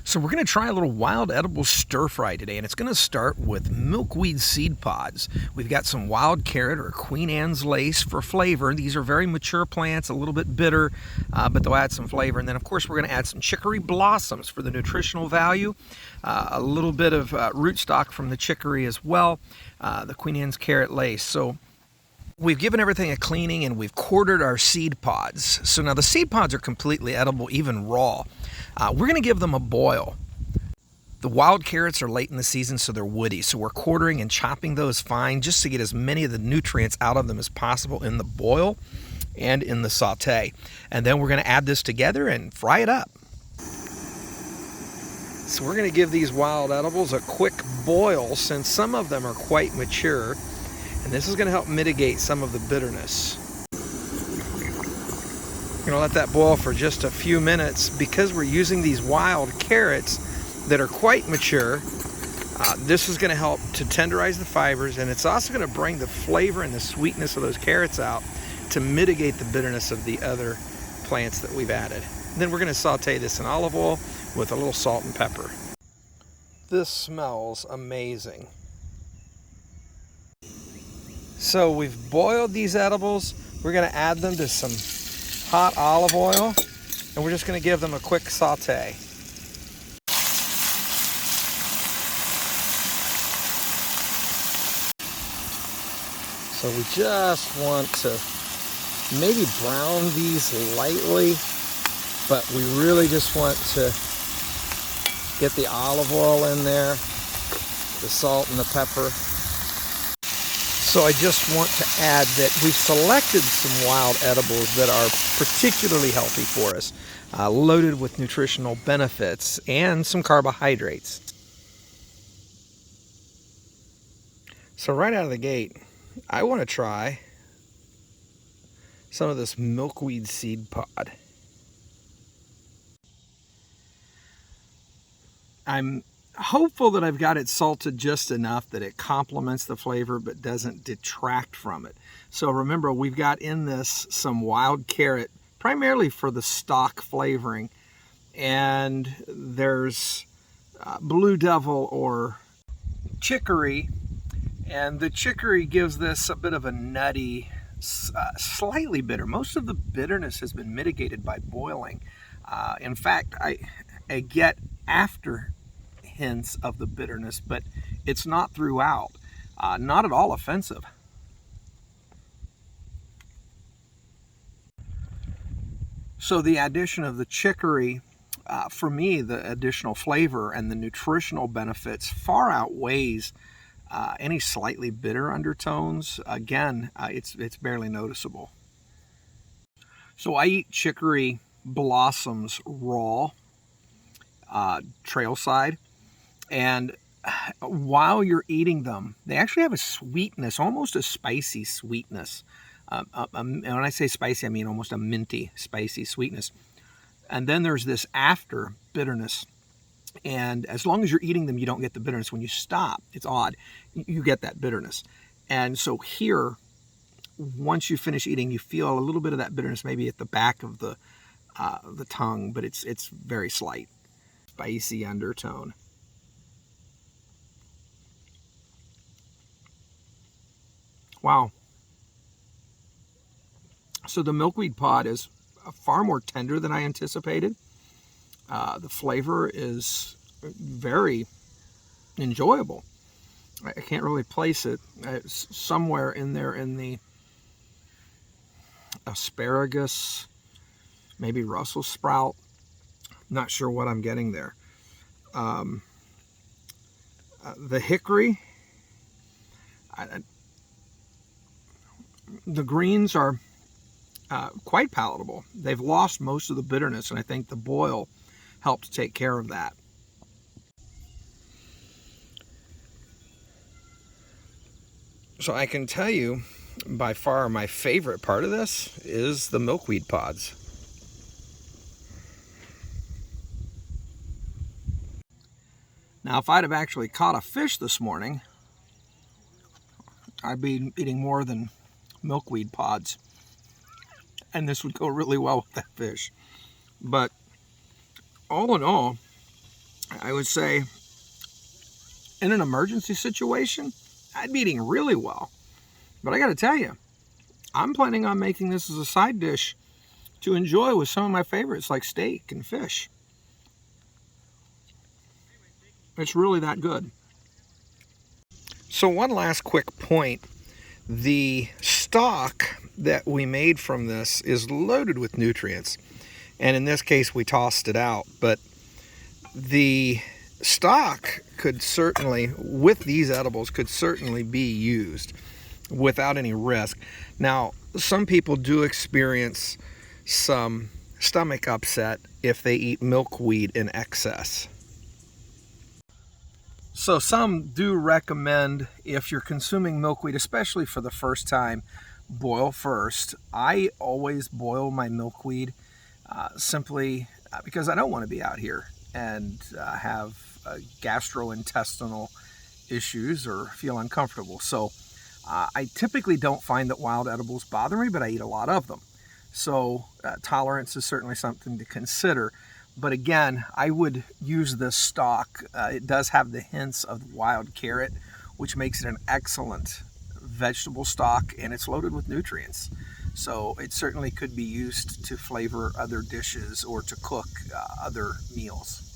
So we're going to try a little wild edible stir fry today, and it's going to start with milkweed seed pods. We've got some wild carrot or Queen Anne's lace for flavor. These are very mature plants, a little bit bitter, but they'll add some flavor. And then of course we're going to add some chicory blossoms for the nutritional value, a little bit of rootstock from the chicory as well, the Queen Anne's carrot lace. So we've given everything a cleaning and we've quartered our seed pods. So now the seed pods are completely edible, even raw. We're going to give them a boil. The wild carrots are late in the season, so they're woody. So we're quartering and chopping those fine just to get as many of the nutrients out of them as possible in the boil and in the saute. And then we're going to add this together and fry it up. So we're going to give these wild edibles a quick boil since some of them are quite mature. And this is going to help mitigate some of the bitterness. We're going to let that boil for just a few minutes. Because we're using these wild carrots that are quite mature, this is going to help to tenderize the fibers, and it's also going to bring the flavor and the sweetness of those carrots out to mitigate the bitterness of the other plants that we've added. And then we're going to saute this in olive oil with a little salt and pepper. This smells amazing. So we've boiled these edibles. We're going to add them to some hot olive oil, and we're just going to give them a quick saute. So we just want to maybe brown these lightly, but we really just want to get the olive oil in there, the salt and the pepper. So I just want to add that we've selected some wild edibles that are particularly healthy for us, loaded with nutritional benefits and some carbohydrates. So right out of the gate, I want to try some of this milkweed seed pod. I'm hopeful that I've got it salted just enough that it complements the flavor but doesn't detract from it. So remember, we've got in this some wild carrot, primarily for the stock flavoring, and there's Blue Devil or chicory, and the chicory gives this a bit of a nutty, slightly bitter. Most of the bitterness has been mitigated by boiling. In fact, I get after hints of the bitterness, but it's not throughout. Not at all offensive. So the addition of the chicory, for me, the additional flavor and the nutritional benefits far outweighs any slightly bitter undertones. Again, it's barely noticeable. So I eat chicory blossoms raw, trail side. And while you're eating them, they actually have a sweetness, almost a spicy sweetness. And when I say spicy, I mean almost a minty, spicy sweetness. And then there's this after bitterness. And as long as you're eating them, you don't get the bitterness. When you stop, it's odd, you get that bitterness. And so here, once you finish eating, you feel a little bit of that bitterness maybe at the back of the tongue, but it's very slight. Spicy undertone. Wow. So the milkweed pod is far more tender than I anticipated. The flavor is very enjoyable. I can't really place it. It's somewhere in there in the asparagus, maybe Brussels sprout. Not sure what I'm getting there. The hickory, the greens are quite palatable. They've lost most of the bitterness, and I think the boil helped take care of that. So I can tell you, by far my favorite part of this is the milkweed pods. Now, if I'd have actually caught a fish this morning, I'd be eating more than milkweed pods. And this would go really well with that fish. But all in all, I would say in an emergency situation, I'd be eating really well. But I got to tell you, I'm planning on making this as a side dish to enjoy with some of my favorites like steak and fish. It's really that good. So one last quick point. The stock that we made from this is loaded with nutrients. And in this case, we tossed it out. But the stock could certainly, with these edibles, could certainly be used without any risk. Now, some people do experience some stomach upset if they eat milkweed in excess. So some do recommend, if you're consuming milkweed, especially for the first time, boil first. I always boil my milkweed simply because I don't want to be out here and have gastrointestinal issues or feel uncomfortable. So I typically don't find that wild edibles bother me, but I eat a lot of them. So tolerance is certainly something to consider. But again, I would use this stock. It does have the hints of wild carrot, which makes it an excellent vegetable stock, and it's loaded with nutrients. So it certainly could be used to flavor other dishes or to cook other meals.